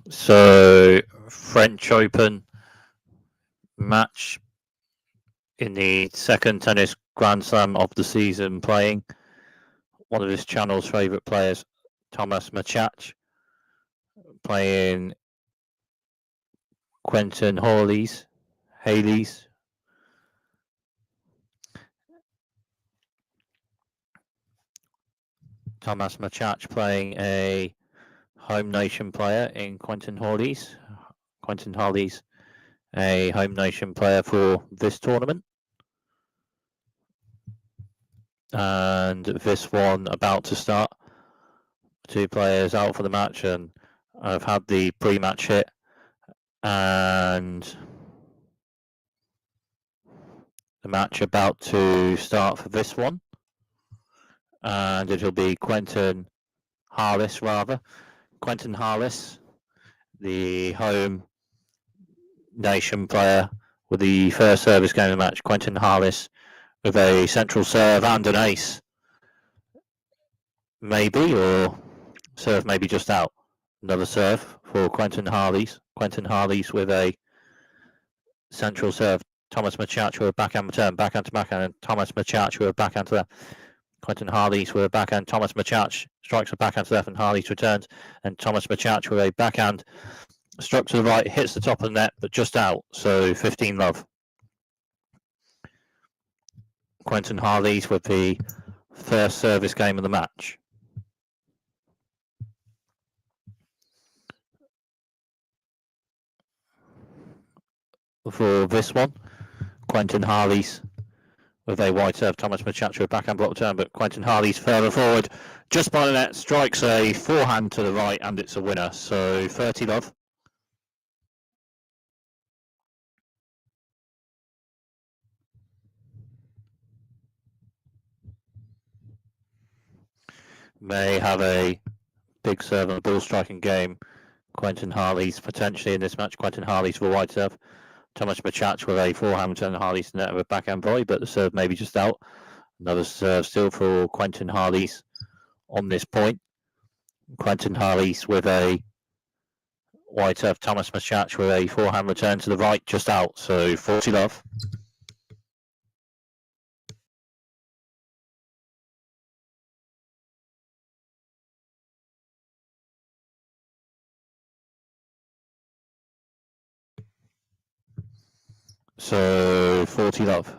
So, French Open match in the second tennis Grand Slam of the season playing. One of his channel's favourite players, Tomas Machac, playing Quentin Halys. Tomas Machac playing a home nation player in Quentin Halys. Quentin Halys, a home nation player for this tournament. And this one about to start. Two players out for the match, and I've had the pre-match hit, and the match about to start for this one. And it'll be Quentin Halys, rather. Quentin Halys, the home nation player with the first service game of the match. Quentin Halys with a central serve and an ace. Maybe, or serve maybe just out. Another serve for Quentin Halys. Quentin Halys with a central serve. Tomas Machac with a backhand return, backhand to backhand, and Tomas Machac with a backhand to left. Quentin Halys with a backhand. Tomas Machac strikes a backhand to left, and Halys returns. And Tomas Machac with a backhand struck to the right, hits the top of the net, but just out. So 15-love. Quentin Halys with the first service game of the match. For this one, Quentin Halys with a wide serve. Tomas Machac with a backhand block return, but Quentin Halys further forward, just by the net, strikes a forehand to the right, and it's a winner. So 30-love. May have a big serve and ball striking game. Quentin Halys potentially in this match. Quentin Halys with a wide serve. Tomas Machac with a forehand return. Halys net with a backhand volley, but the serve maybe just out. Another serve still for Quentin Halys on this point. Quentin Halys with a wide serve. Tomas Machac with a forehand return to the right, just out. So 40-love. So 40-love.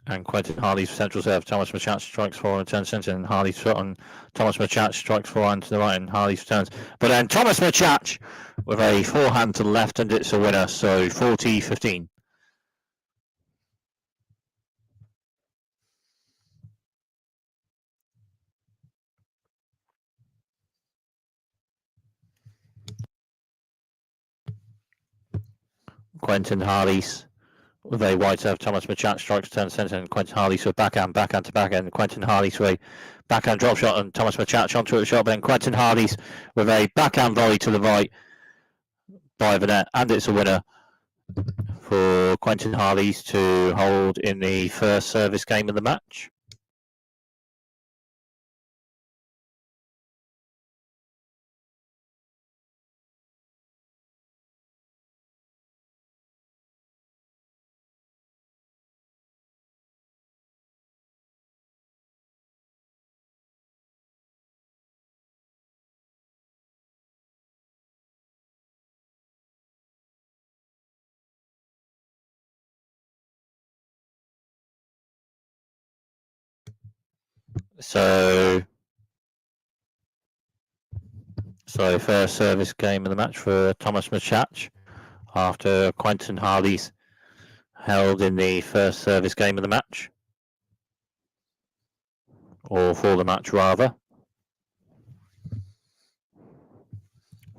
And Quentin Halys central serve. Tomas Machac strikes forward and turns centre, and Halys shot on Tomas Machac strikes forehand to the right, and Halys returns. But then Tomas Machac with a forehand to the left, and it's a winner. So 40-15. Quentin Halys with a wide serve. Tomas Machac strikes turn centre, and Quentin Halys with backhand to backhand. Quentin Halys with a backhand drop shot, and Tomas Machac onto the shot. But then Quentin Halys with a backhand volley to the right by the net, and it's a winner for Quentin Halys to hold in the first service game of the match. So first service game of the match for Tomas Machac after Quentin Halys held in the first service game of the match, or for the match rather.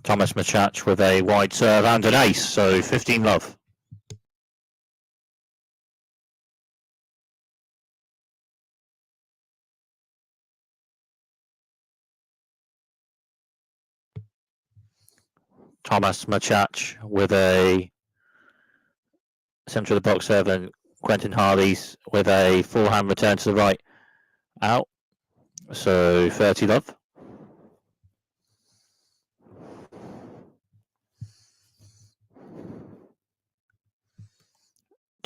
Tomas Machac with a wide serve and an ace, so 15-love. Tomas Machac with a centre of the box serve, and Quentin Halys with a forehand return to the right, out. So 30-love.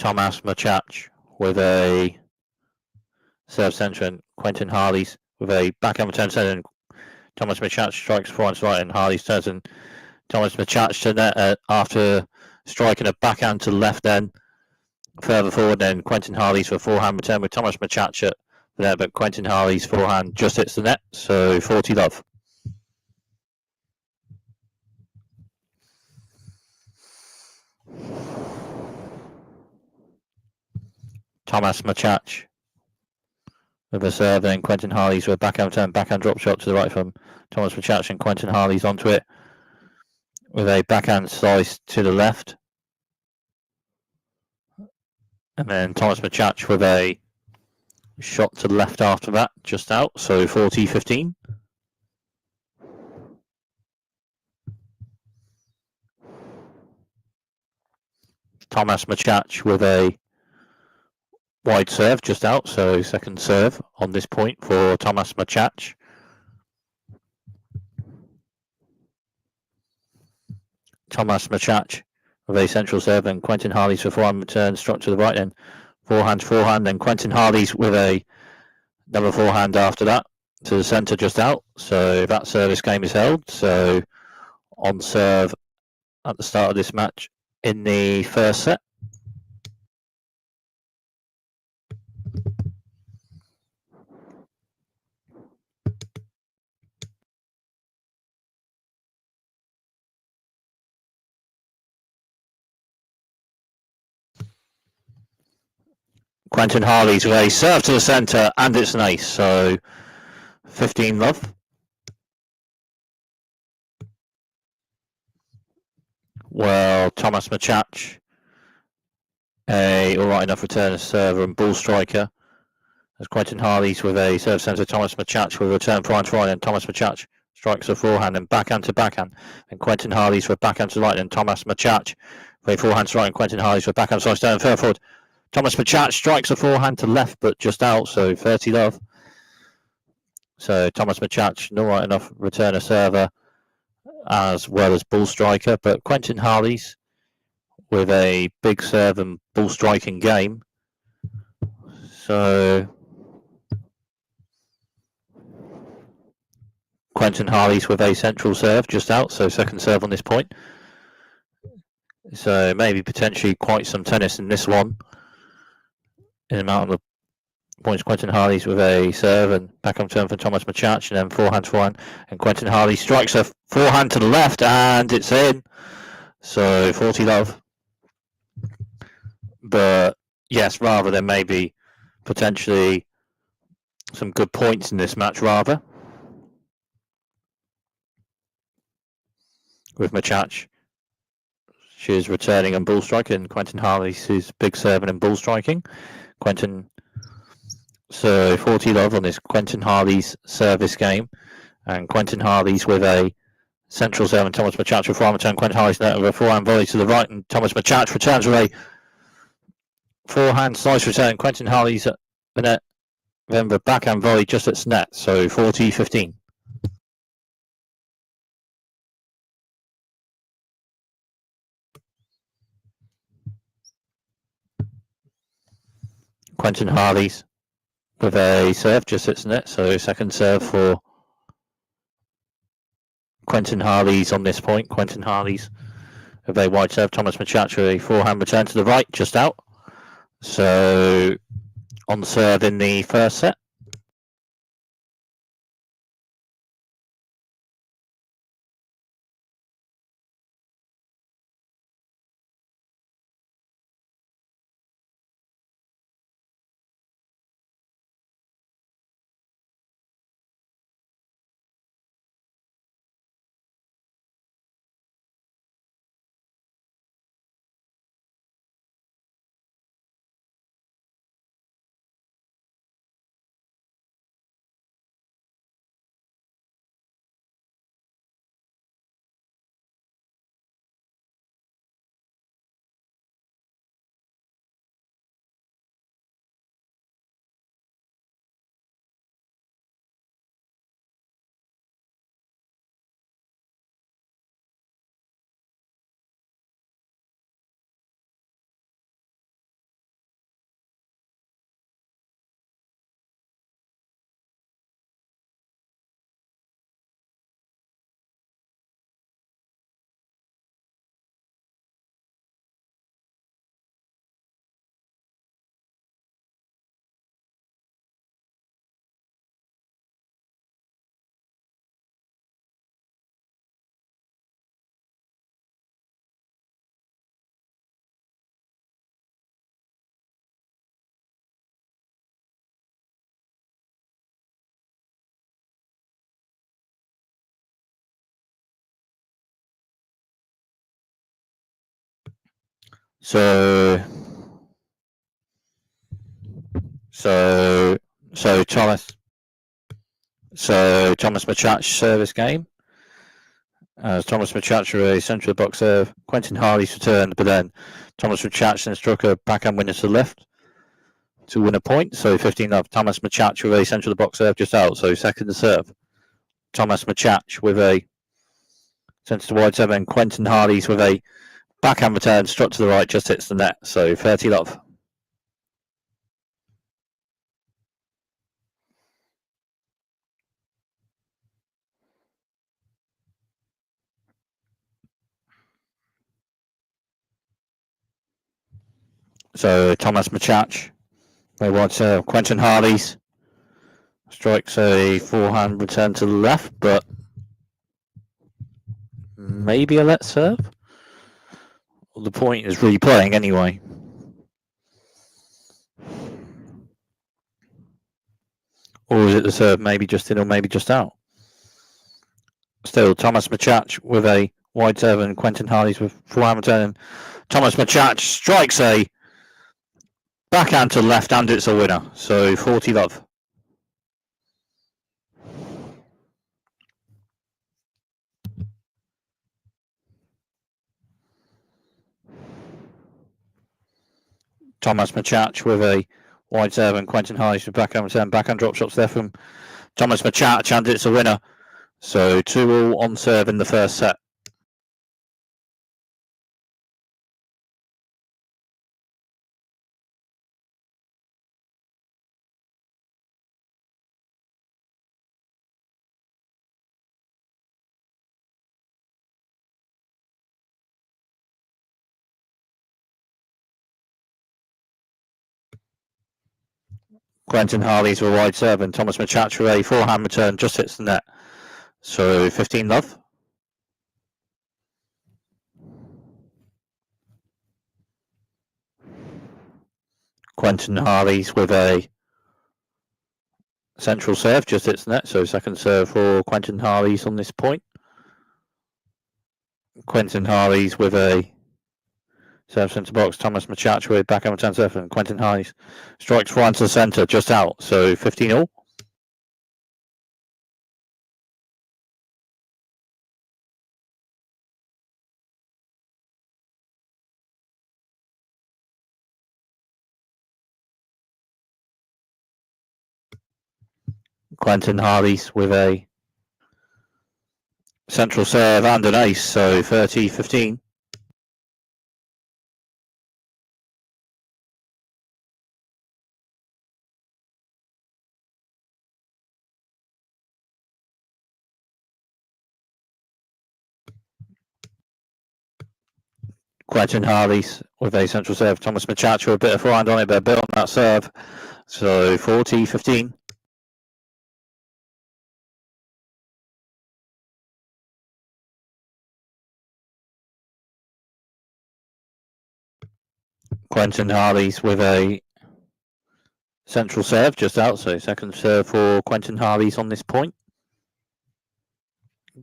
Tomas Machac with a serve centre, and Quentin Halys with a backhand return centre, and Tomas Machac strikes forehand to right, and Halys turns, and Tomas Machac to net after striking a backhand to the left, then further forward, then Quentin Halys for forehand return with Tomas Machac at the net, but Quentin Halys forehand just hits the net, so 40 love. Tomas Machac with a serve, then Quentin Halys with a backhand return, backhand drop shot to the right from Tomas Machac, and Quentin Halys onto it with a backhand slice to the left. And then Tomas Machac with a shot to the left after that, just out, so 40-15. Tomas Machac with a wide serve, just out, so second serve on this point for Tomas Machac. Tomas Machac with a central serve, and Quentin Halys for forehand return, struck to the right, then forehand, then Quentin Halys with another forehand after that to the centre, just out, so that service game is held. So on serve at the start of this match in the first set. Quentin Halys with a serve to the centre, and it's an ace, so 15 love. Well, Tomas Machac, a alright enough return server and ball striker. As Quentin Halys with a serve centre, Tomas Machac with a return forehand to right, and Tomas Machac strikes a forehand and backhand to backhand. And Quentin Halys with backhand to right, and Tomas Machac with a forehand to right, and Quentin Halys with backhand slice down and further forward. Tomas Machac strikes a forehand to left, but just out, so 30 love. So Tomas Machac, an alright enough returner server as well as ball striker, but Quentin Halys with a big serve and ball striking game. So Quentin Halys with a central serve just out, so second serve on this point. So maybe potentially quite some tennis in this one. In the amount of points, Quentin Halys with a serve and backhand turn for Tomas Machac, and then forehand, and Quentin Halys strikes a forehand to the left, and it's in. So 40 love. But yes, rather than maybe potentially some good points in this match, rather. With Machac, she's returning and ball striking. Quentin Halys is big serving and ball striking. Quentin, so 40 love on this Quentin Halys service game, and Quentin Halys with a central serve, and Tomas Machac with forehand return. Quentin Halys net with a forehand volley to the right, and Tomas Machac returns with a forehand slice return. Quentin Halys at the net, then the backhand volley just at net, so 40-15. Quentin Halys with a serve just hits net, so second serve for Quentin Halys on this point. Quentin Halys with a wide serve. Tomas Machac with a forehand return to the right, just out. So on serve in the first set. So Thomas Machac service game. Tomas Machac with a central box serve. Quentin Halys returned, but then Tomas Machac then struck a backhand winner to the left to win a point. So 15-love. Tomas Machac with a central box serve just out. So second serve. Tomas Machac with a centre to wide serve, and Quentin Halys with a backhand return struck to the right, just hits the net. So 30-love. So Tomas Machac, they want Quentin Halys strikes a forehand return to the left, but maybe a let serve. Well, the point is replaying anyway. Or is it the serve maybe just in or maybe just out? Still, Tomas Machac with a wide serve and Quentin Halys with forehand return. Tomas Machac strikes a backhand to the left and it's a winner. So 40-love. Tomas Machac with a wide serve and Quentin Halys with backhand return. Backhand drop shots there from Tomas Machac and it's a winner. So 2-all on serve in the first set. Quentin Halys with a wide serve and Tomas Machac with a forehand return just hits the net. So 15-love. Quentin Halys with a central serve just hits the net. So second serve for Quentin Halys on this point. Quentin Halys with a serve centre box. Tomas Machac with backhand return serve and Quentin Halys strikes forehand to the centre just out. So 15-all. Quentin Halys with a central serve and an ace, so 30-15. Quentin Halys with a central serve. Tomas Machac with a bit of forehand on it, but a bit on that serve. So 40-15. Quentin Halys with a central serve just out, so second serve for Quentin Halys on this point.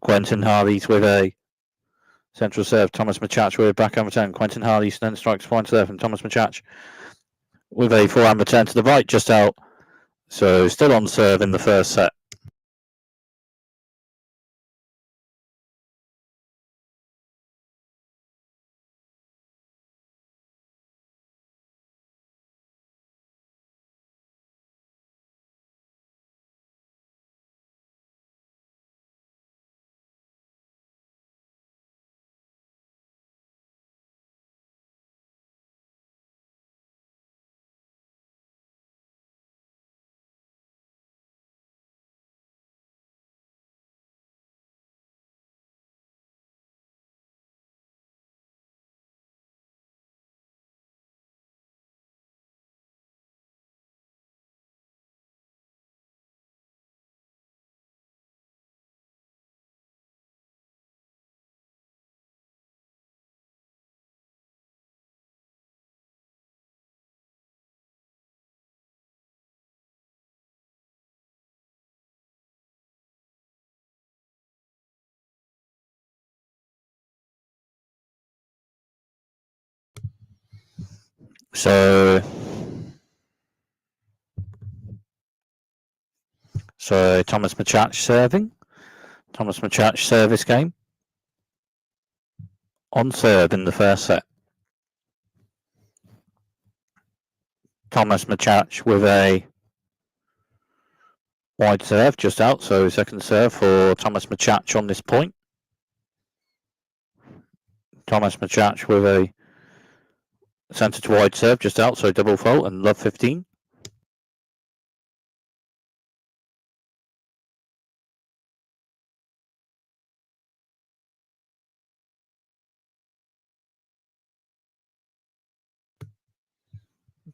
Quentin Halys with a central serve. Tomas Machac with a backhand return. Quentin Halys then strikes forehand serve, and Tomas Machac with a forehand return to the right just out. So still on serve in the first set. So Tomas Machac serving. Tomas Machac service game. On serve in the first set. Tomas Machac with a wide serve just out, so second serve for Tomas Machac on this point. Tomas Machac with a centre to wide serve just out, so double fault and love 15.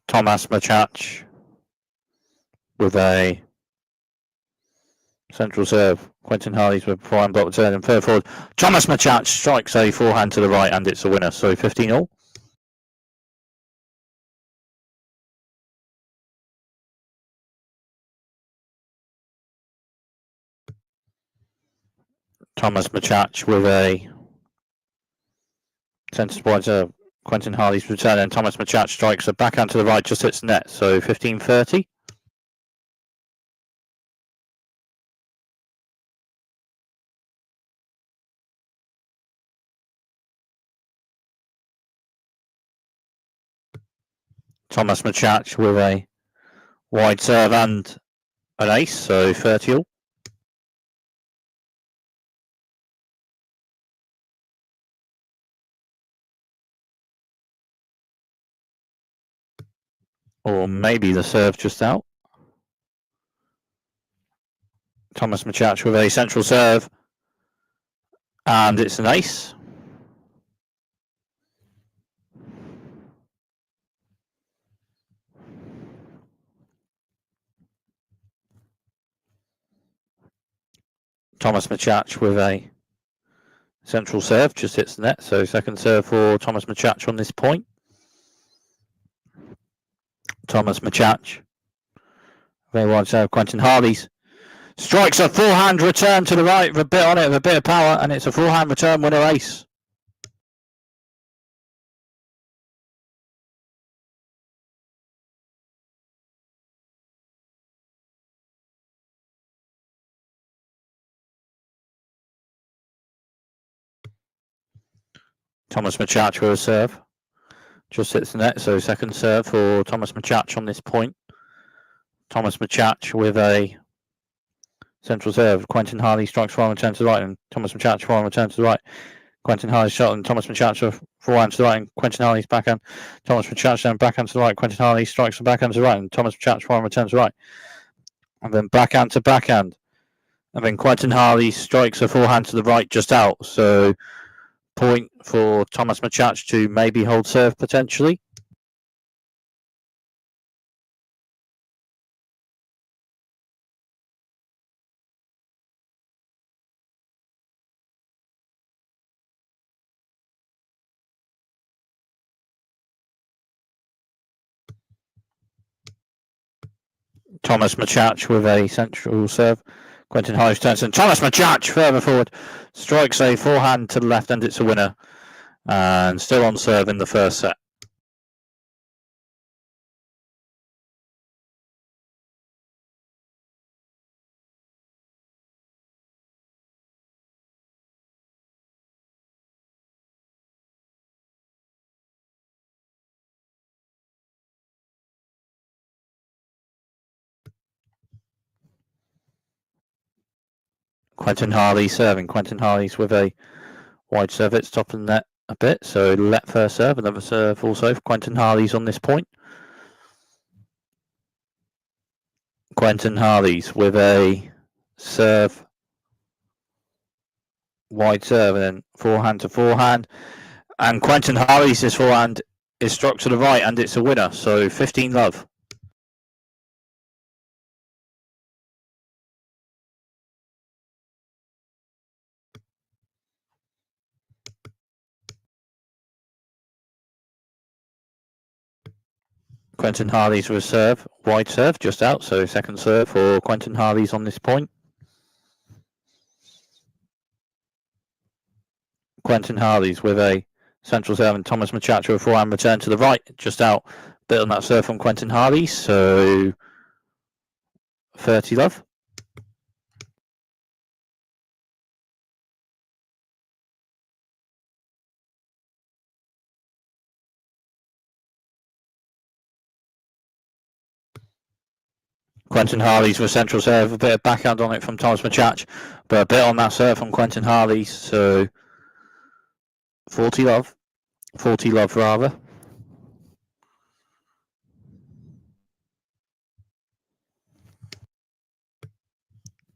Tomas Machac with a central serve. Quentin Halys with forehand block return and third forward. Tomas Machac strikes a forehand to the right and it's a winner, so 15-all. Tomas Machac with a centre to wide serve. Quentin Halys return and Tomas Machac strikes a backhand to the right, just hits net, so 15-30. Tomas Machac with a wide serve and an ace, so 30-all. Or maybe the serve just out. Tomas Machac with a central serve and it's an ace. Tomas Machac with a central serve, just hits the net, so second serve for Tomas Machac on this point. Tomas Machac, very wide serve, Quentin Halys strikes a forehand return to the right with a bit on it, with a bit of power, and it's a forehand return winner ace. Tomas Machac with a serve, just hits the net, so second serve for Tomas Machac on this point. Tomas Machac with a central serve. Quentin Halys strikes forehand return to the right, and Tomas Machac forehand return to the right. Quentin Halys shot, and Tomas Machac forehand to the right, and Quentin Halys backhand. Tomas Machac then backhand to the right. Quentin Halys strikes the backhand to the right, and Tomas Machac forehand return to the right. And then backhand to backhand. And then Quentin Halys strikes a forehand to the right just out. So point for Tomas Machac to maybe hold serve potentially. Tomas Machac with a central serve. Quentin Halys turns and Tomas Machac further forward strikes a forehand to the left and it's a winner. And still on serve in the first set. Quentin Halys serving. Quentin Halys with a wide serve. It's top of the net a bit. So let first serve. Another serve also for Quentin Halys on this point. Quentin Halys with a serve. Wide serve and then forehand to forehand. And Quentin Halys' forehand is struck to the right and it's a winner. So 15-love. Quentin Halys with a serve, wide serve, just out, so second serve for Quentin Halys on this point. Quentin Halys with a central serve and Tomas Machac with a forehand return to the right, just out. bit on that serve from Quentin Halys, so 30 love. Quentin Halys with central serve, a bit of backhand on it from Tomas Machac, but a bit on that serve from Quentin Halys, so 40 love. 40 love rather.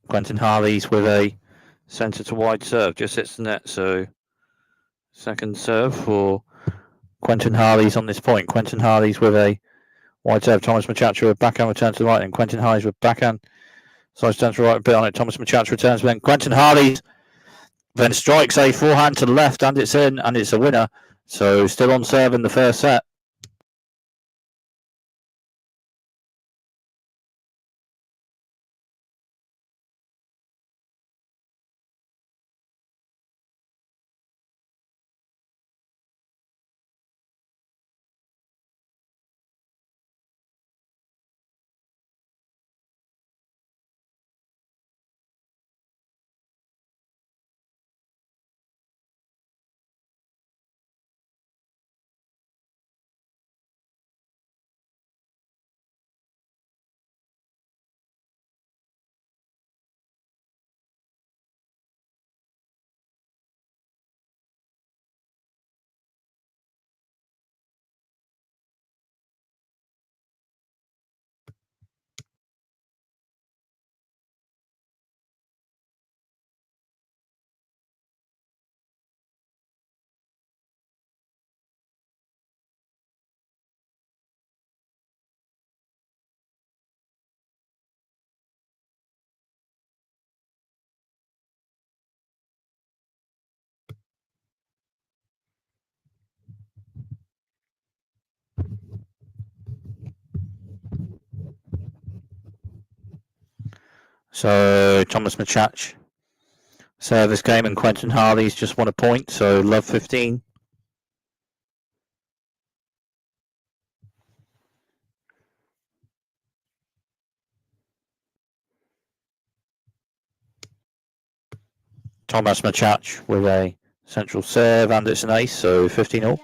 Quentin Halys with a centre to wide serve, just hits the net, so second serve for Quentin Halys on this point. Quentin Halys with a wide serve, Tomas Machac with backhand return to the right, and Quentin Halys with backhand side turn to the right, a bit on it. Tomas Machac returns, then Quentin Halys then strikes a forehand to the left, and it's in, and it's a winner. So still on serve in the first set. So Tomas Machac service game, and Quentin Halys just won a point, so love 15. Tomas Machac with a central serve, and it's an ace, so 15 all.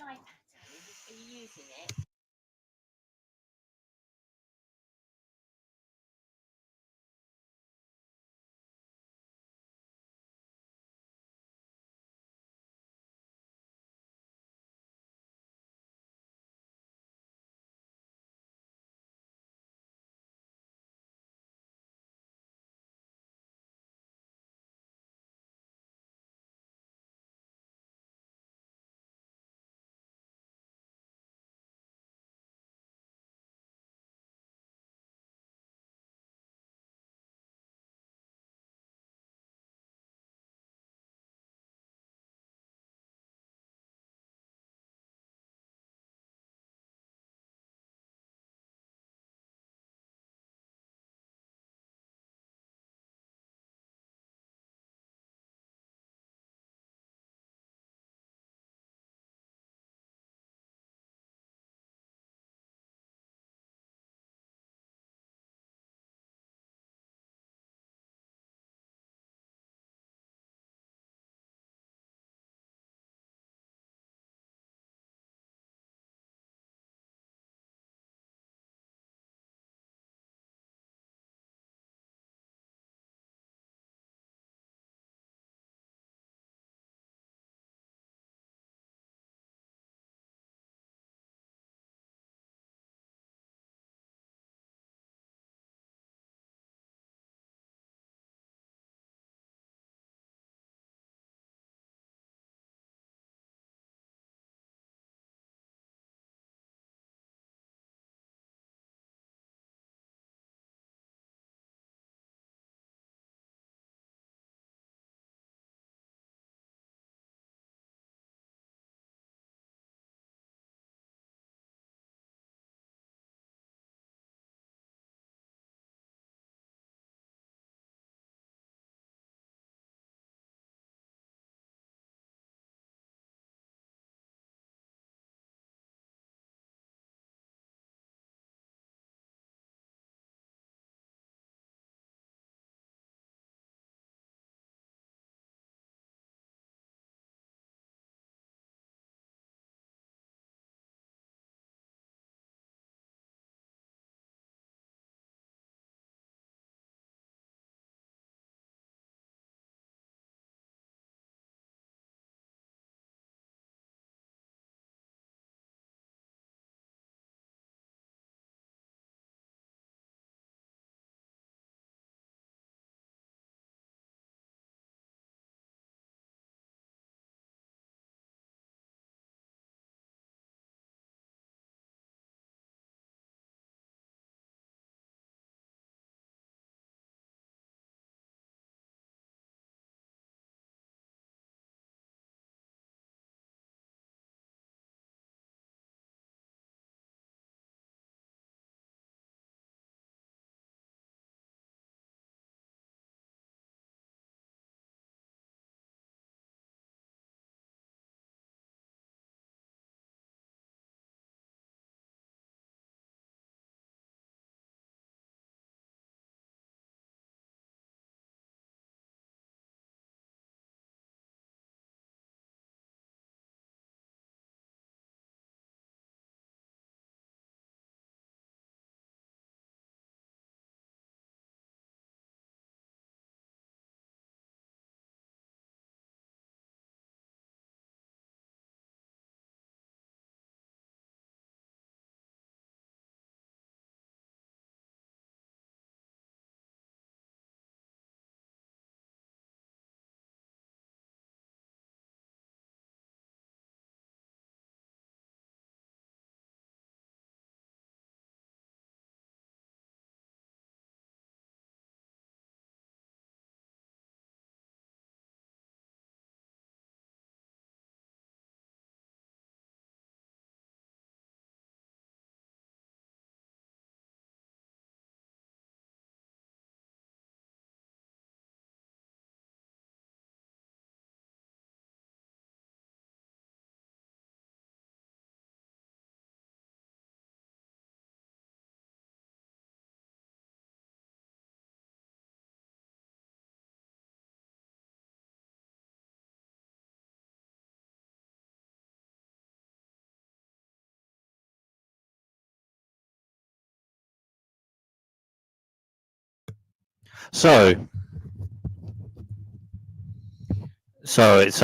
So it's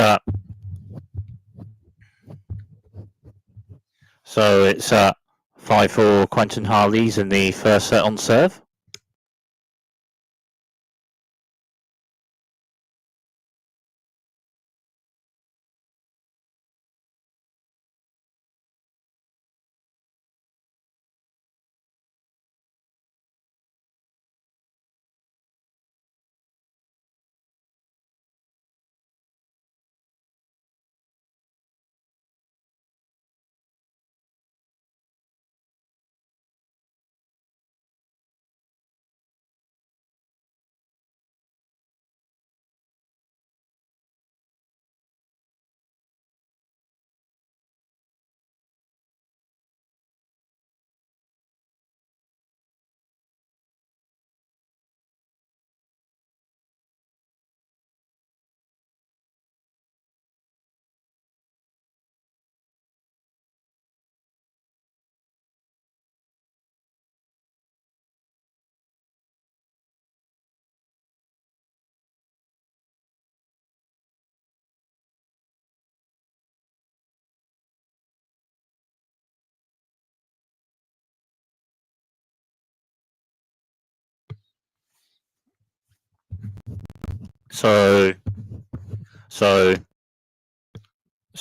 5-4 Quentin Halys in the first set on serve.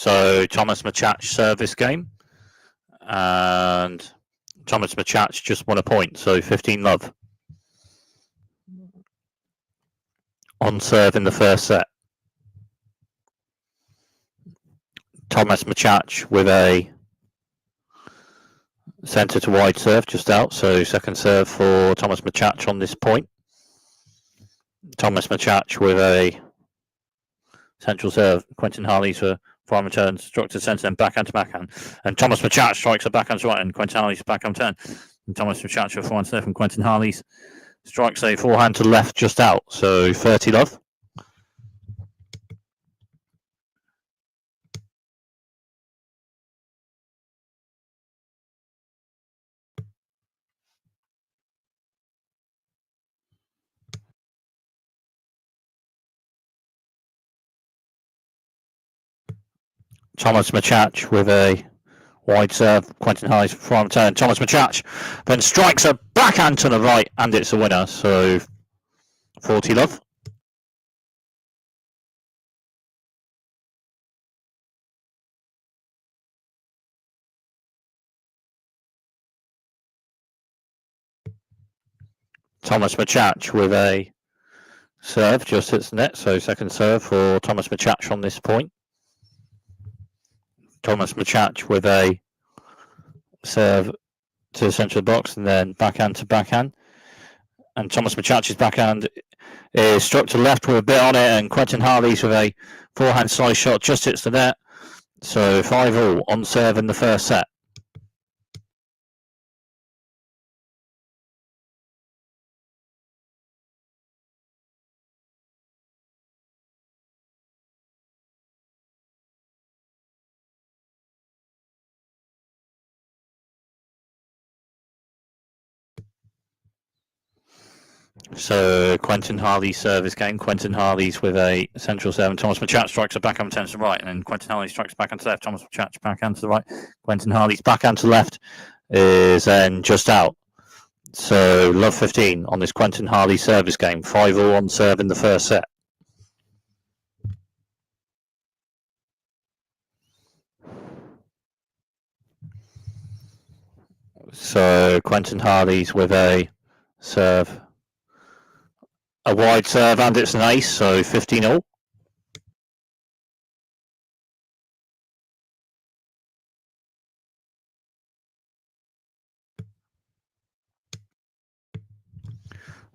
So Tomas Machac service game, and Tomas Machac just won a point, so 15-love on serve in the first set. Tomas Machac with a centre to wide serve just out, so second serve for Tomas Machac on this point. Tomas Machac with a central serve. Quentin Halys for forearm return, struck to centre, then backhand to backhand. And Tomas Machac strikes a backhand to right, and Quentin Halys backhand turn. And Tomas Machac for forehand serve, and Quentin Halys strikes a forehand to left just out, so 30-love. Tomas Machac with a wide serve. Quentin Halys for forearm turn. Tomas Machac then strikes a backhand to the right, and it's a winner, so 40-love. Tomas Machac with a serve just hits the net, so second serve for Tomas Machac on this point. Tomas Machac with a serve to the centre of the box, and then backhand to backhand. And Tomas Machac's backhand is struck to left with a bit on it, and Quentin Halys with a forehand slice shot just hits the net. So 5-all on serve in the first set. So Quentin Halys service game. Quentin Halys with a central serve, and Tomas Machac strikes a backhand turn to the right, and then Quentin Halys strikes backhand to the left. Tomas Machac backhand to the right. Quentin Halys backhand to the left is then just out. So love 15 on this Quentin Halys service game. 5-all on serve in the first set. So Quentin Halys with a serve, a wide serve, and it's an ace, so 15-all.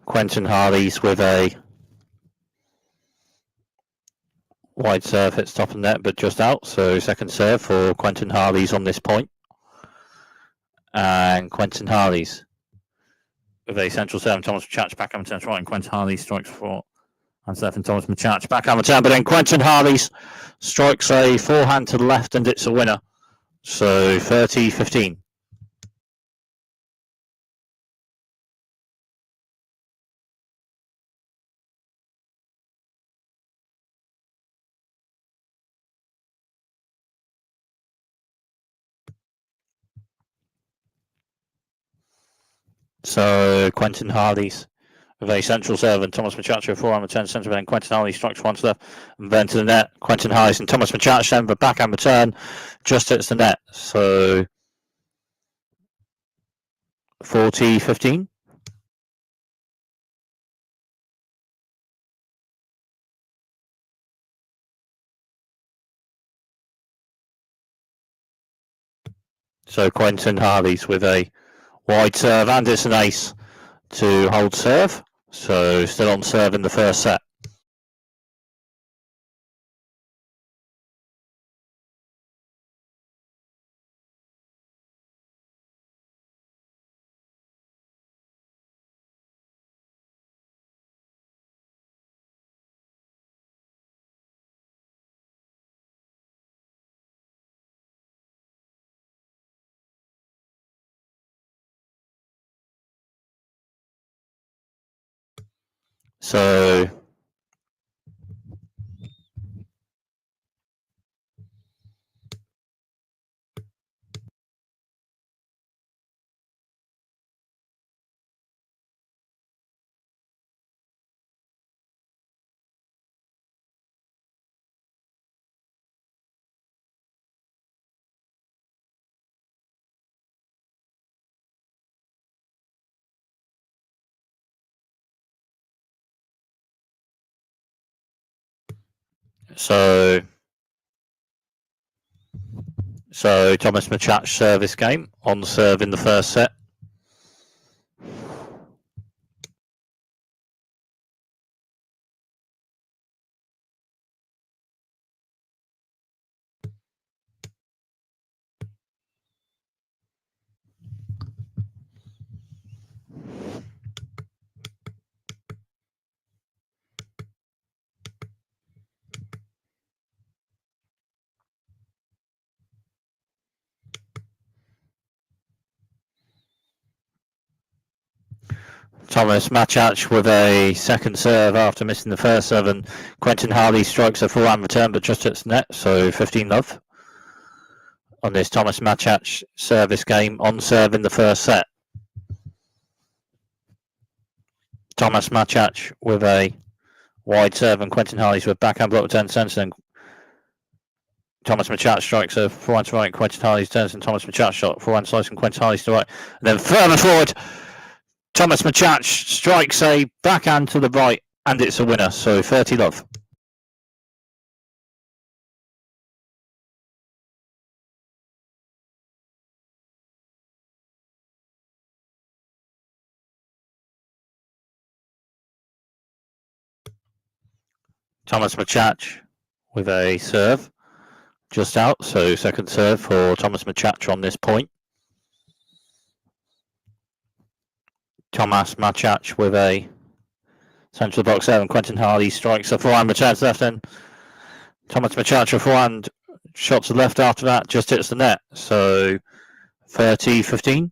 Quentin Halys with a wide serve, hits top of net, but just out, so second serve for Quentin Halys on this point. And Quentin Halys with a central serve, and Tomas Machac backhand turns right, and Quentin Halys strikes for and serve, and Tomas Machac backhand turn, but then Quentin Halys strikes a forehand to the left, and it's a winner. So 30-15. So Quentin Halys with a central serve and Tomas Machac with forehand return centre, then Quentin Halys strikes one serve and then to the net. Quentin Halys and Tomas Machac then the backhand return just hits the net. So 40-15. So Quentin Halys with a wide serve and it's an ace to hold serve. So still on serve in the first set. So Tomas Machac service game on serve in the first set. Tomas Machac with a second serve after missing the first serve, and Quentin Halys strikes a forehand return but just hits net, so 15-love on this Tomas Machac service game on serve in the first set. Tomas Machac with a wide serve and Quentin Halys with backhand block return centre, and Tomas Machac strikes a forehand to right, Quentin Halys turns and Tomas Machac shot forehand slice and Quentin Halys to right, and then further forward Tomas Machac strikes a backhand to the right and it's a winner, so 30-love. Tomas Machac with a serve just out, so second serve for Tomas Machac on this point. Tomas Machac with a central box serve and Quentin Halys strikes a forehand return to left, and Tomas Machac a forehand shot to left after that just hits the net, so 30-15.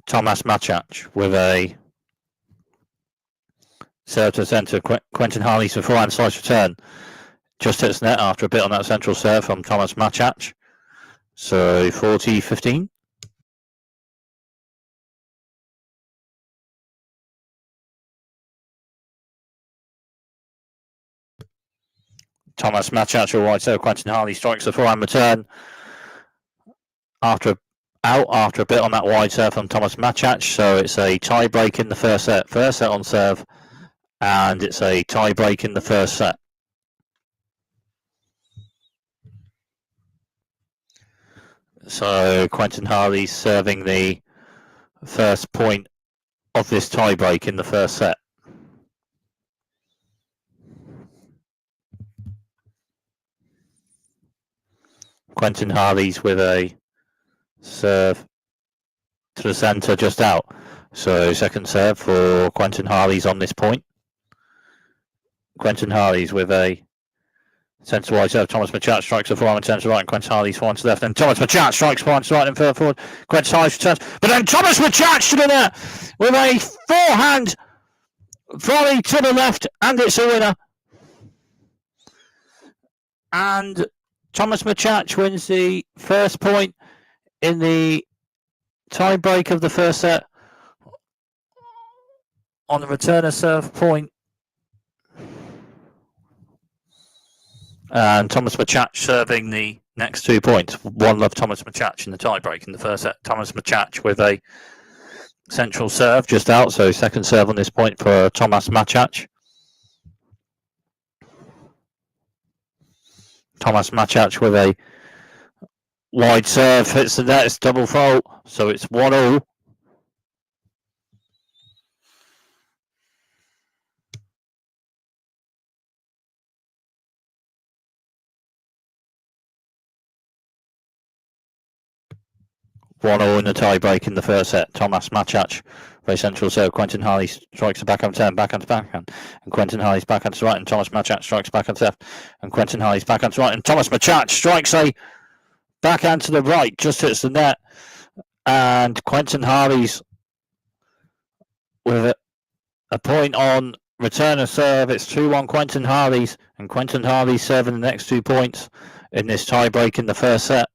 Tomas Machac with a serve to centre, Quentin Halys a forehand slice return just hits net after a bit on that central serve from Tomas Machac, so 40-15. Tomas Machac a wide serve, Quentin Halys strikes a forehand return after a bit on that wide serve from Tomas Machac, so it's a tie break in the first set. First set on serve, and it's a tie break in the first set. So Quentin Halys serving the first point of this tie break in the first set. Quentin Halys with a serve to the centre just out. So second serve for Quentin Halys on this point. Quentin Halys with a centre wide serve. Tomas Machac strikes a forehand return to right, and Quentin Halys forehand to left. Then Tomas Machac strikes forehand to right and further forward. Quentin Halys returns, but then Tomas Machac to the net with a forehand volley to the left, and it's a winner. And Tomas Machac wins the first point in the tie break of the first set on the returner serve point. And Tomas Machac serving the next 2 points. 1-love Tomas Machac in the tie break in the first set. Tomas Machac with a central serve just out, so second serve on this point for Tomas Machac. Tomas Machac with a wide serve, hits the net, it's double fault, so it's 1-all. One all in the tie break in the first set. Tomas Machac, very central serve. Quentin Halys strikes a backhand turn, backhand to backhand. And Quentin Halys backhand to right, and Tomas Machac strikes backhand to left. And Quentin Halys backhand to right, and Tomas Machac strikes a backhand to the right, just hits the net. And Quentin Halys with a point on return of serve. It's 2-1 Quentin Halys, and Quentin Halys serving the next 2 points in this tie break in the first set.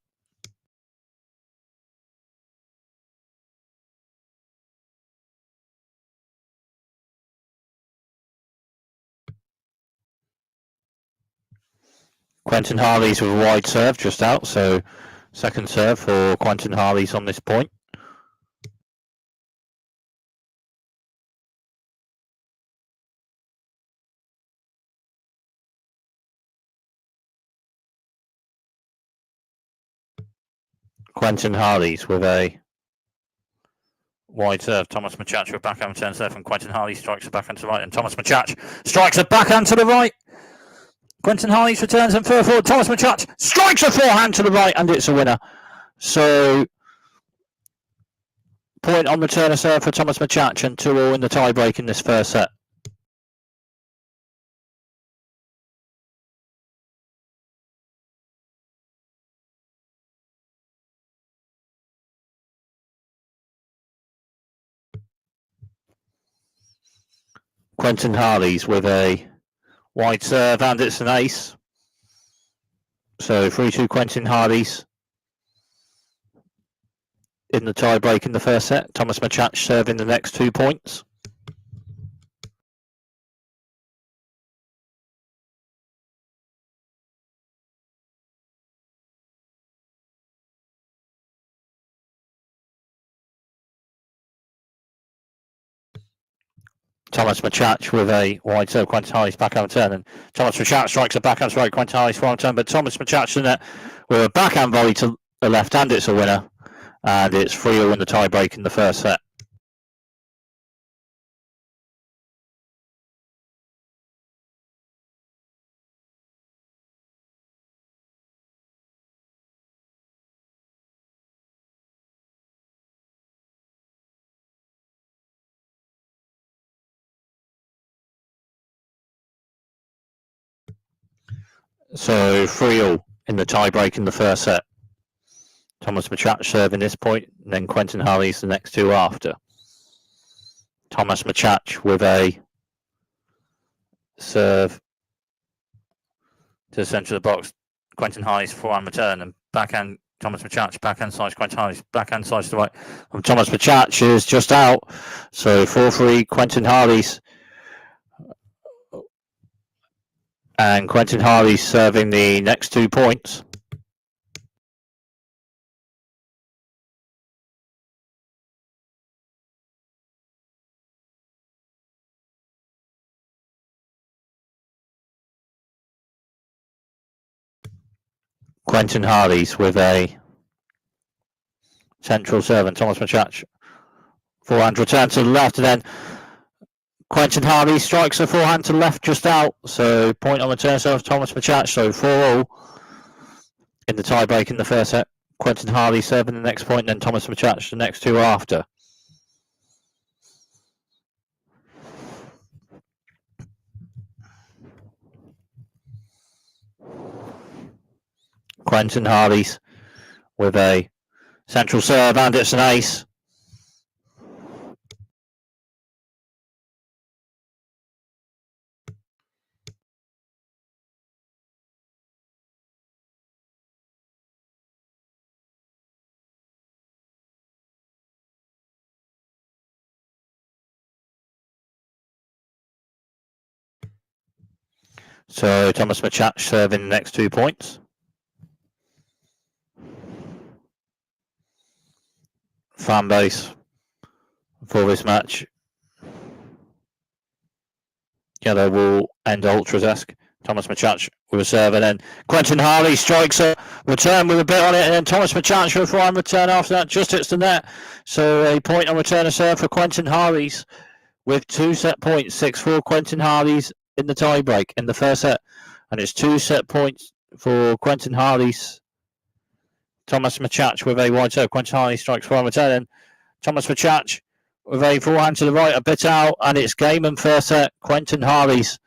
Quentin Halys with a wide serve just out, so second serve for Quentin Halys on this point. Quentin Halys with a wide serve. Tomas Machac with a backhand turn serve, and Quentin Halys strikes a backhand to the right, and Tomas Machac strikes a backhand to the right. Quentin Halys returns and further forward. Tomas Machac strikes a forehand to the right, and it's a winner. So, point on return of serve for Tomas Machac, and 2-all in the tie break in this first set. Quentin Halys with a wide serve, and it's an ace. So 3-2 Quentin Halys in the tie break in the first set. Tomas Machac serving the next 2 points. Tomas Machac with a wide serve. Quentin Halys backhand turn, and Tomas Machac strikes a backhand strike. Quentin Halys forehand turn, but Tomas Machac in it with a backhand volley to the left hand. It's a winner, and it's 3-all in the tie break in the first set. So 3-all in the tie break in the first set. Tomas Machac serving this point, and then Quentin Halys the next 2 after. Tomas Machac with a serve to the centre of the box. Quentin Halys forehand return, and backhand Tomas Machac, backhand side Quentin Halys, backhand side to the right. And Tomas Machac is just out, so 4-3 Quentin Halys. And Quentin Halys serving the next 2 points. Quentin Halys with a central serve, and Tomas Machac forehand return to the left, and then Quentin Halys strikes a forehand to the left just out, so point on return serve Tomas Machac, so 4-all in the tie break in the first set. Quentin Halys serving the next point, and then Tomas Machac the next 2 after. Quentin Halys with a central serve, and it's an ace. So Tomas Machac serving the next 2 points. Fan base for this match. Yellow Wall and Ultras-esque. Tomas Machac with a serve, and then Quentin Halys strikes a return with a bit on it, and then Tomas Machac with a fine return after that, just hits the net. So a point on return of serve for Quentin Halys with 2 set points, 6-4 Quentin Halys in the tiebreak in the first set, and it's 2 set points for Quentin Halys. Tomas Machac with a wide serve. Quentin Halys strikes for a return, and Tomas Machac with a forehand to the right, a bit out, and it's game and first set. Quentin Halys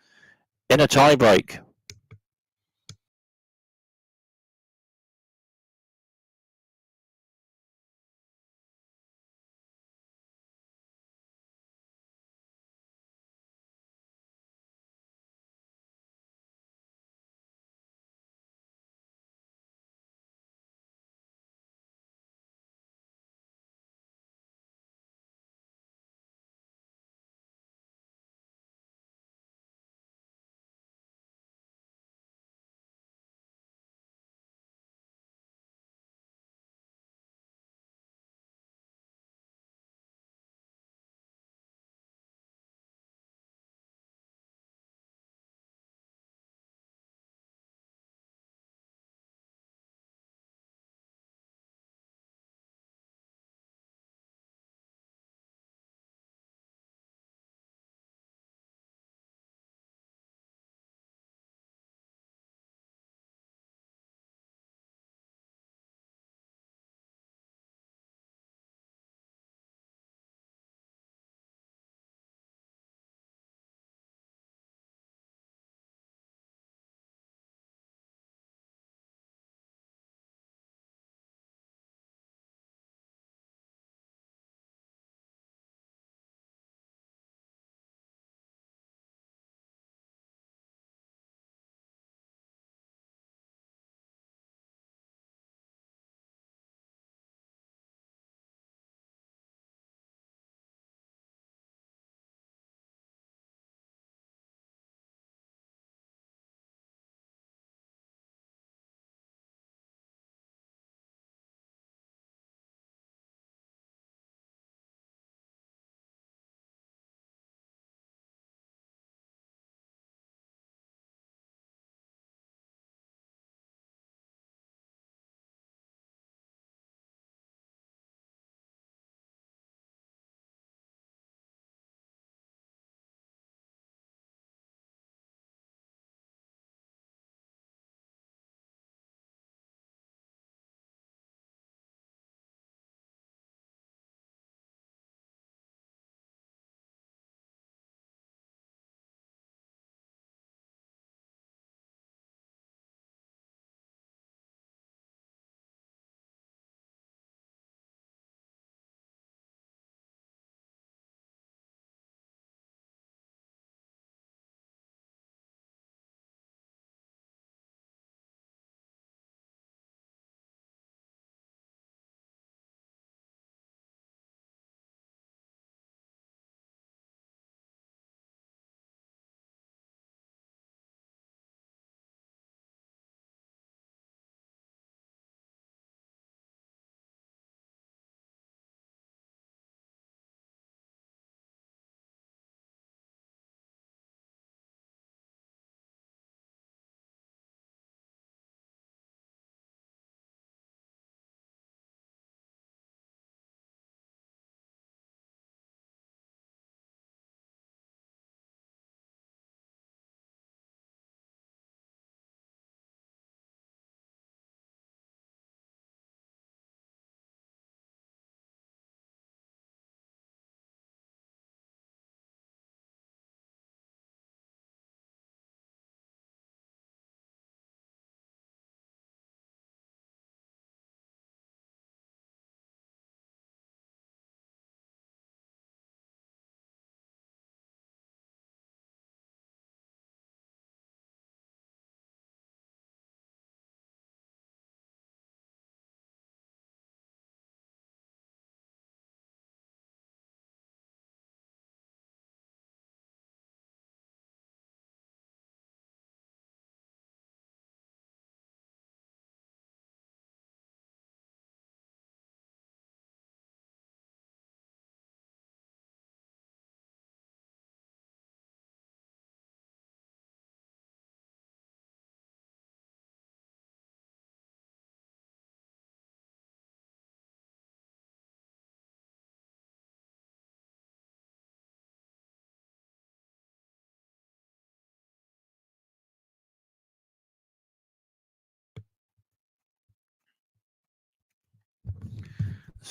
in a tiebreak.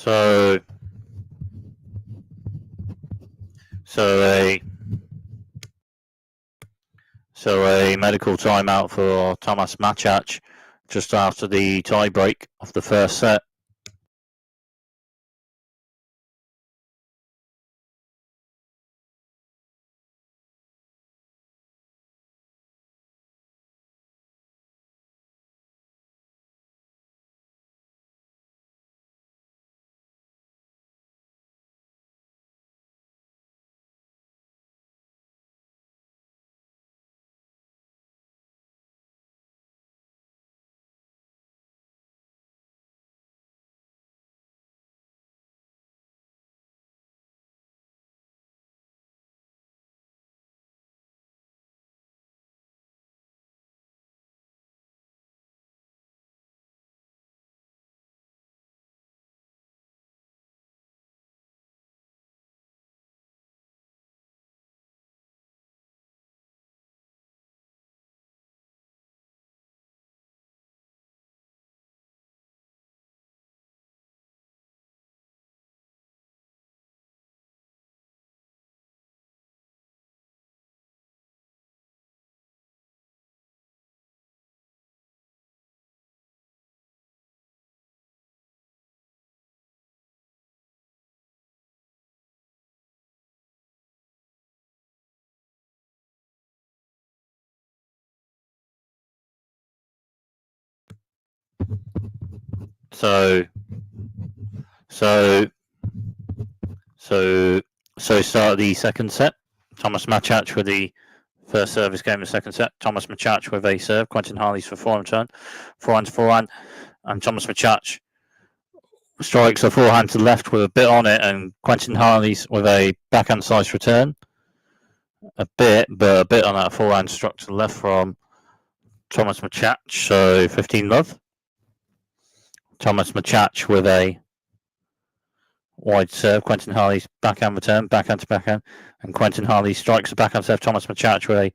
So a medical timeout for Tomas Machac just after the tie break of the first set. So start the second set. Tomas Machac with the first service game of the second set. Tomas Machac with a serve. Quentin Halys for forehand turn. Forehand to forehand. And Tomas Machac strikes a forehand to the left with a bit on it. And Quentin Halys with a backhand slice return. A bit on that forehand struck to the left from Tomas Machac. So 15 love. Tomas Machac with a wide serve. Quentin Halys backhand return, backhand to backhand, and Quentin Halys strikes a backhand serve. Tomas Machac with a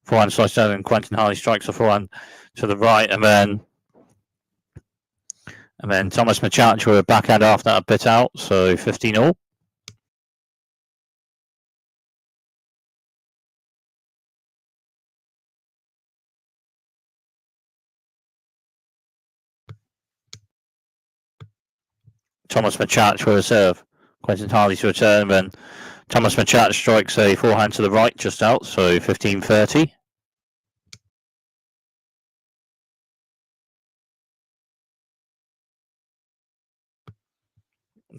forehand slice serve, and Quentin Halys strikes a forehand to the right, and then Tomas Machac with a backhand after that, a bit out. So 15 all. Tomas Machac with a serve. Quentin Halys to return, then Tomas Machac strikes a forehand to the right, just out. So 15-30.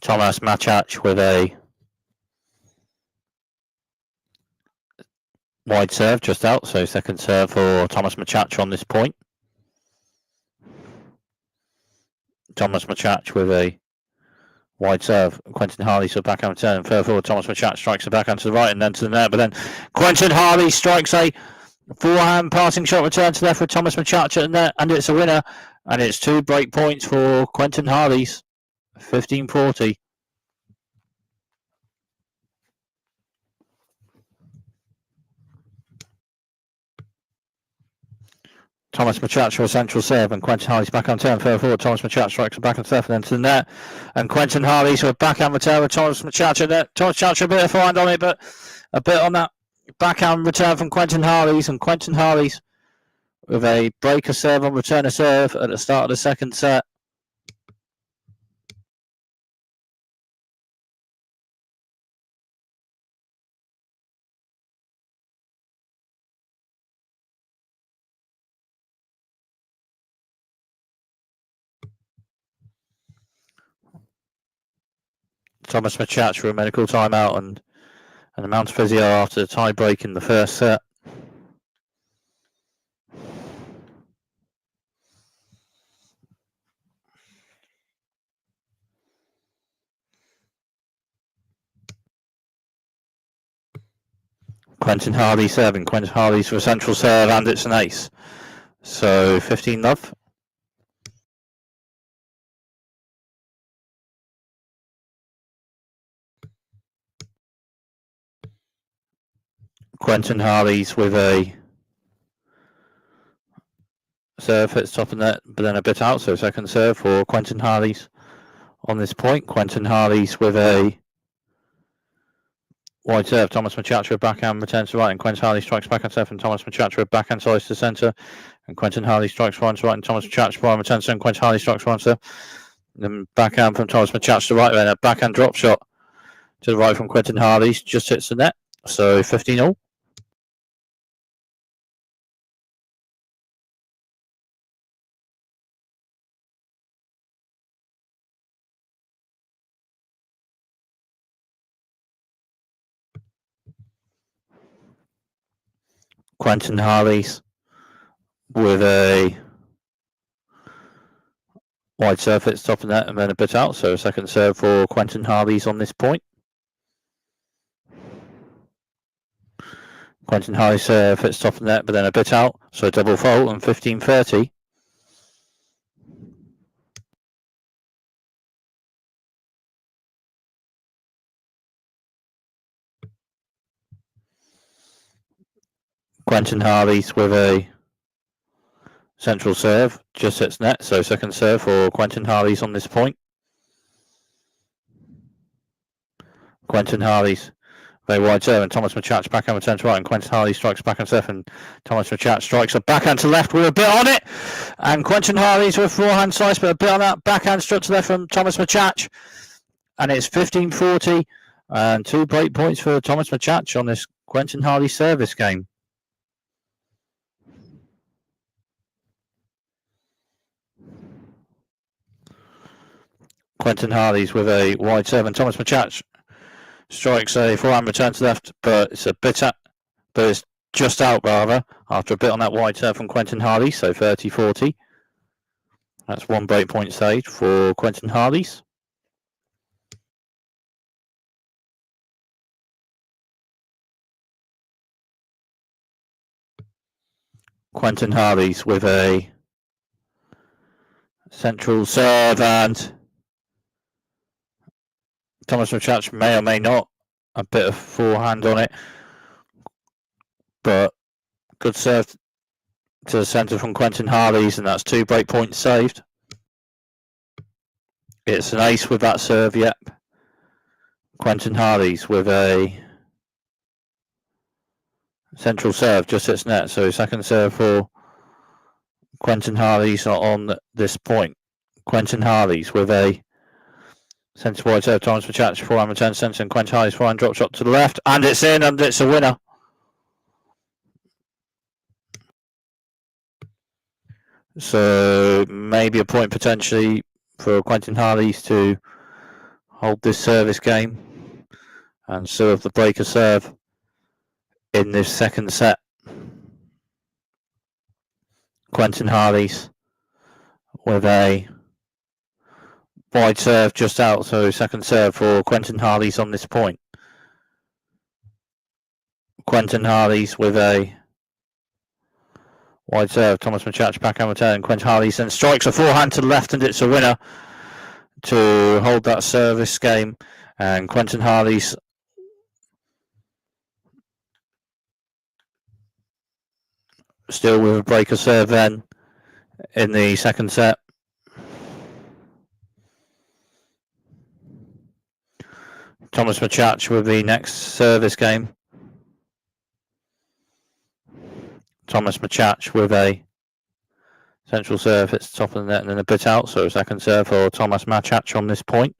Tomas Machac with a wide serve, just out. So second serve for Tomas Machac on this point. Tomas Machac with a wide serve. Quentin Halys to backhand return. Further forward, Tomas Machac strikes a backhand to the right and then to the net. But then Quentin Halys strikes a forehand passing shot return to left with Tomas Machac at the net, and it's a winner. And it's 2 break points for Quentin Halys. 15-40. Tomas Machac for a central serve, and Quentin Halys backhand turn. Further forward, Tomas Machac strikes a backhand serve and then to the net. And Quentin Halys with a backhand return with Tomas Machac at net. Tomas Machac a bit of forehand on it, but a bit on that backhand return from Quentin Halys, and Quentin Halys with a breaker serve on return of serve at the start of the second set. Tomas Machac for a medical timeout and a Mount physio after the tie break in the first set. Quentin Halys serving. Quentin Halys for a central serve, and it's an ace. So 15 love. Quentin Halys with a serve hits top of net, but then a bit out. So second serve for Quentin Halys on this point. Quentin Halys with a wide serve. Tomas Machac ret backhand returns to right, and Quentin Halys strikes backhand serve, and Tomas Machac ret backhand slice to centre, and Quentin Halys strikes forehand to right, and Tomas Machac forehand returns to, and Quentin Halys strikes forehand serve. Then backhand from Tomas Machac to right, then a backhand drop shot to the right from Quentin Halys, just hits the net. So 15-all. Quentin Halys with a wide serve hits top of net and then a bit out. So second serve for Quentin Halys on this point. Quentin Halys serve hits top of net, but then a bit out. So double fault and 15-30. Quentin Halys with a central serve, just hits net. So second serve for Quentin Halys on this point. Quentin Halys, very wide serve, and Tomas Machac backhand returns right, and Quentin Halys strikes backhand serve, and Tomas Machac strikes a backhand to left with a bit on it, and Quentin Halys with forehand slice, but a bit on that backhand struck to left from Tomas Machac, and it's 15-40, and 2 break points for Tomas Machac on this Quentin Halys service game. Quentin Halys with a wide serve, and Tomas Machac strikes a forehand return to left, but it's a bit out, but it's just out rather, after a bit on that wide serve from Quentin Halys, so 30-40. That's 1 break point saved for Quentin Halys. Quentin Halys with a central serve, and Tomas Machac may or may not a bit of forehand on it, but good serve to the centre from Quentin Halys, and that's 2 break points saved. It's an ace with that serve, yep. Quentin Halys with a central serve, just hits net, so second serve for Quentin Halys on this point. Quentin Halys with a centre wide serve, Tomas Machac forehand return centre, and Quentin Halys forehand drop shot to the left, and it's in, and it's a winner. So maybe a point potentially for Quentin Halys to hold this service game and serve the breaker serve in this second set. Quentin Halys with a wide serve just out, so second serve for Quentin Halys on this point. Quentin Halys with a wide serve, Tomas Machac backhand return, Quentin Halys then strikes a forehand to the left, and it's a winner to hold that service game. And Quentin Halys still with a breaker serve then in the second set. Tomas Machac with the next service game. Tomas Machac with a central serve, hits the top of the net and then a bit out, so second serve for Tomas Machac on this point.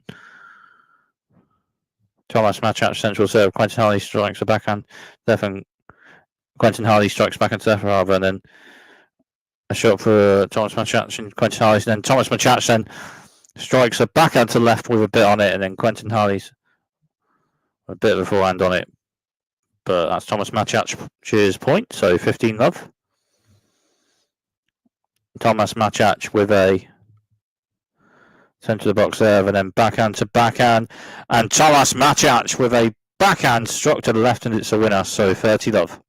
Tomas Machac central serve, Quentin Halys strikes a backhand, Quentin Halys strikes backhand serve rather, and then a shot for Tomas Machac and Quentin Halys, and then Tomas Machac then strikes a backhand to left with a bit on it, and then Quentin Halys a bit of a forehand on it, but that's Tomas Machac's point, so 15-love. Tomas Machac with a centre of the box serve, and then backhand to backhand, and Tomas Machac with a backhand struck to the left, and it's a winner, so 30-love.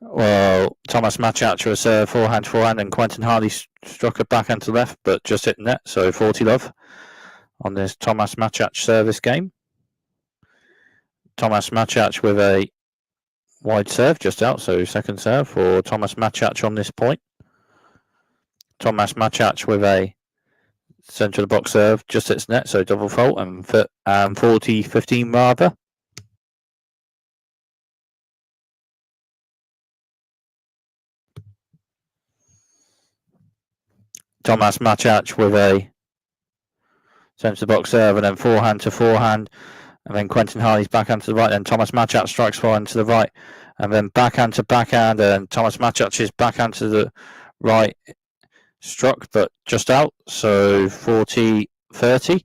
Well, Tomas Machac was forehand, and Quentin Halys struck a backhand to left, but just hit net, so 40 love on this Tomas Machac service game. Tomas Machac with a wide serve just out, so second serve for Tomas Machac on this point. Tomas Machac with a centre of the box serve, just hits net, so double fault, and 40-15 rather. Tomas Machac with a centre of the box serve, and then forehand to forehand, and then Quentin Halys backhand to the right, then Tomas Machac strikes forehand to the right, and then backhand to backhand, and Tomas Machac's backhand to the right struck, but just out, so 40-30.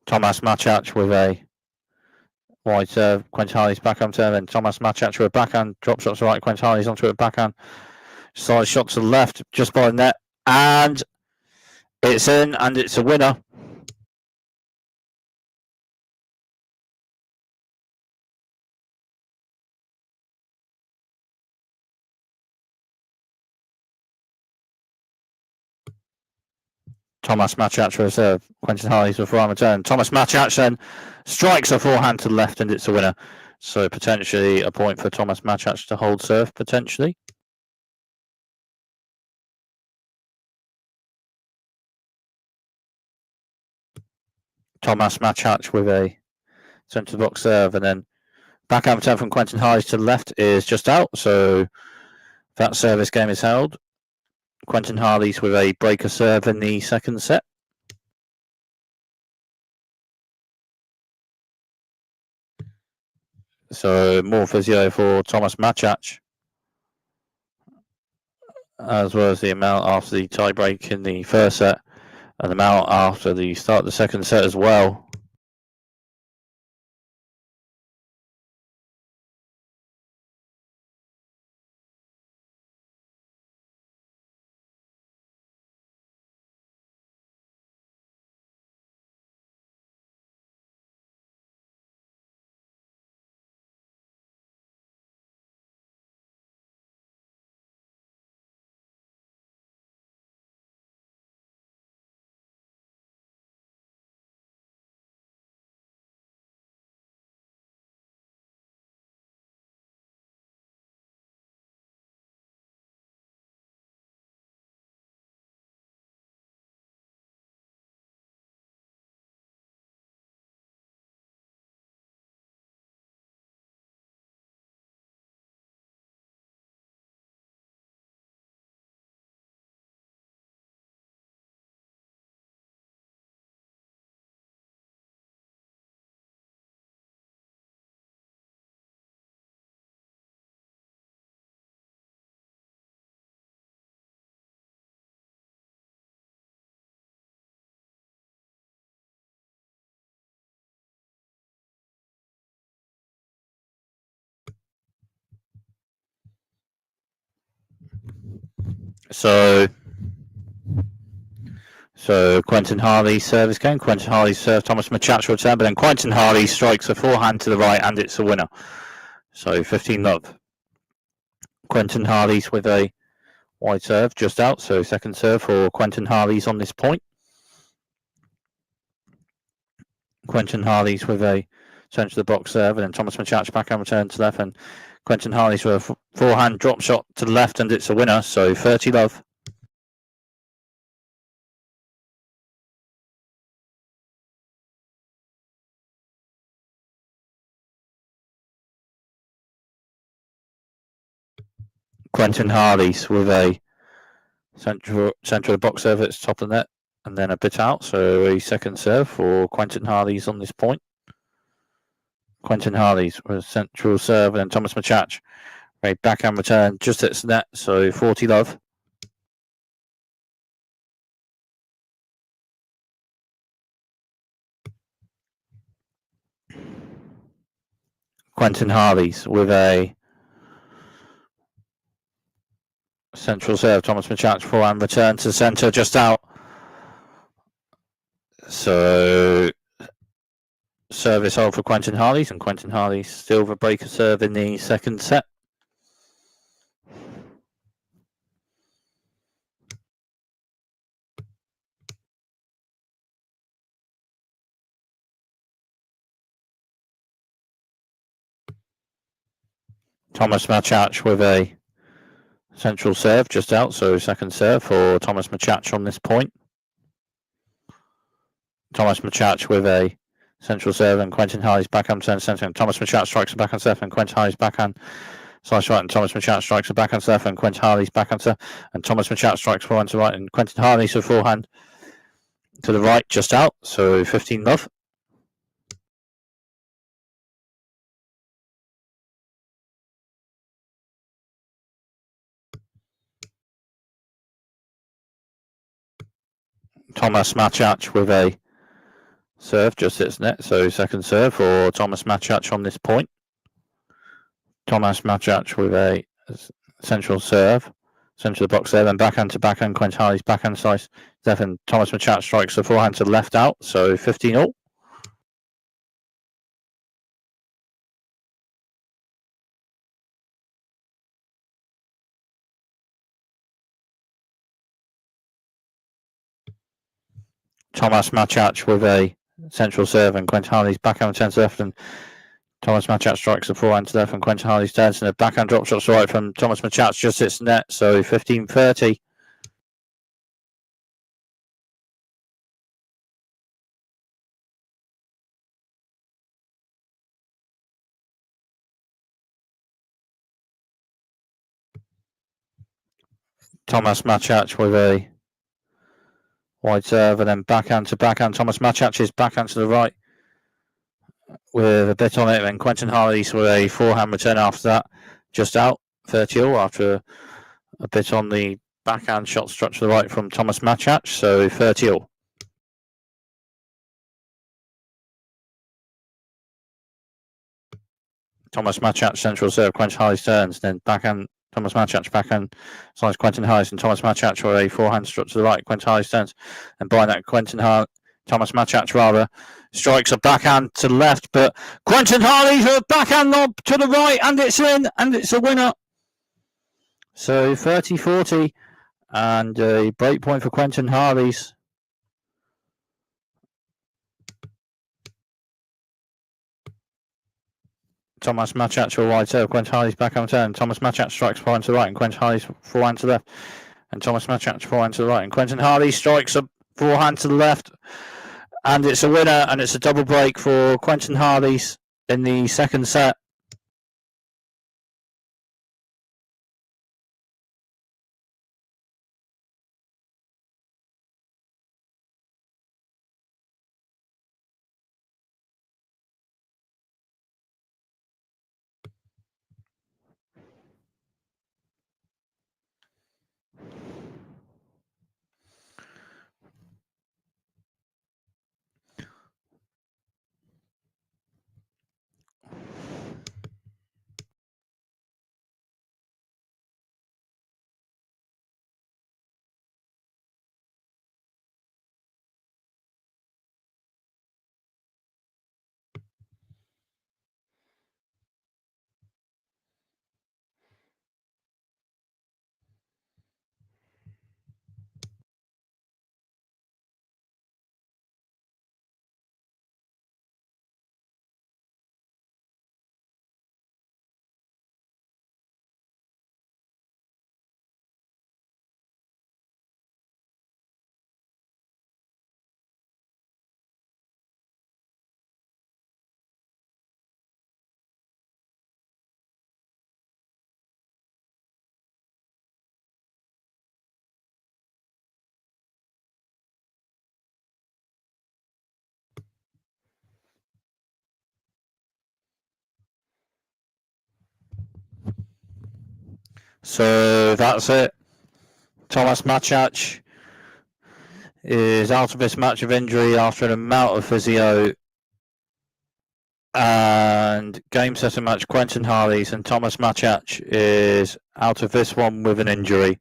Tomas Machac with a wide serve, Quentin Halys backhand serve, and Tomas Machac with a backhand, drop shot to the right, Quentin Halys onto a backhand, side shot to the left, just by the net, and it's in, and it's a winner. Tomas Machac with a serve, Quentin Halys with forehand return. Tomas Machac then strikes a forehand to the left, and it's a winner. So potentially a point for Tomas Machac to hold serve, potentially. Tomas Machac with a centre box serve, and then backhand return from Quentin Halys to the left is just out. So that service game is held. Quentin Halys with a breaker serve in the second set. So more physio for Tomas Machac, as well as the amount after the tie break in the first set, and the amount after the start of the second set as well. So Quentin Halys service game. Quentin Halys serve, Tomas Machac return, but then Quentin Halys strikes a forehand to the right, and it's a winner. So 15 love. Quentin Halys with a wide serve just out. So second serve for Quentin Halys on this point. Quentin Halys with a centre of the box serve, and then Tomas Machac backhand return to left, and Quentin Halys with a forehand drop shot to the left, and it's a winner. So 30 love. Quentin Halys with a centre of the box serve at the top of the net, and then a bit out. So a second serve for Quentin Halys on this point. Quentin Halys with a central serve, and then Tomas Machac a backhand return just at the net. So 40 love. Quentin Halys with a central serve, Tomas Machac forehand return to centre just out. So service hold for Quentin Halys, and Quentin Halys still the breaker serve in the second set. Tomas Machac with a central serve just out, so second serve for Tomas Machac on this point. Tomas Machac with a central serve, and Quentin Halys backhand centre. And Tomas Machac strikes a backhand serve, and Quentin Halys backhand slice right, and Tomas Machac strikes a backhand serve, and Quentin Halys backhand serve, and Tomas Machac strikes forehand to right, and Quentin Halys a forehand to the right just out, so 15 love. Tomas Machac with a serve just hits net, so second serve for Tomas Machac on this point. Tomas Machac with a central serve, centre of the box there, then backhand to backhand, Quentin Halys backhand slice, then Tomas Machac strikes the forehand to the left out, so 15 all. Tomas Machac with a central serve, and Quentin Halys backhand centre left, and Tomas Machac strikes the forehand to left, and Quentin Halys turns, and a backhand drop shot to right from Tomas Machac just hits net, so 15-30. Tomas Machac with a wide serve, and then backhand to backhand. Tomas Machac's backhand to the right with a bit on it, and Quentin Halys with a forehand return after that, just out 30 all after a bit on the backhand shot struck to the right from Tomas Machac, so 30 all. Tomas Machac central serve, Quentin Halys turns, then backhand Tomas Machac backhand slides Quentin Halys, and Tomas Machac with a forehand struck to the right. Quentin Halys turns, and by that Tomas Machac rather strikes a backhand to the left, but Quentin Halys with a backhand lob to the right, and it's in, and it's a winner. So 30-40, and a break point for Quentin Halys. Tomas Machac to a wide serve, Quentin Halys backhand turn. Tomas Machac strikes forehand to the right, and Quentin Halys forehand to the left, and Tomas Machac forehand to the right, and Quentin Halys strikes a forehand to the left, and it's a winner, and it's a double break for Quentin Halys in the second set. So that's it. Tomas Machac is out of this match of injury after an amount of physio, and game setting match Quentin Halys, and Tomas Machac is out of this one with an injury.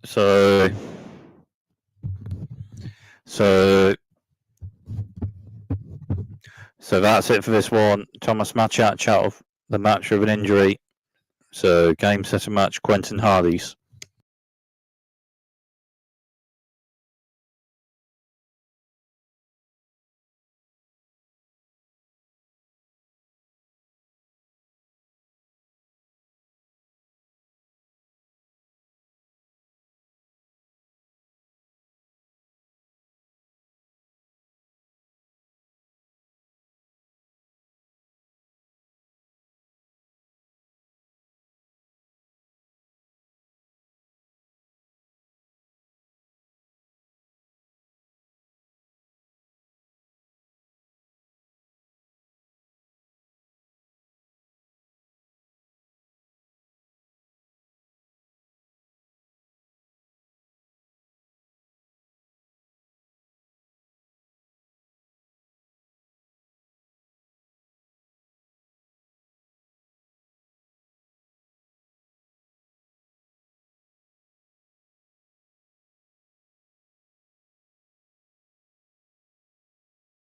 So that's it for this one. Tomas Machac out of the match with an injury. So game, set, and match, Quentin Halys.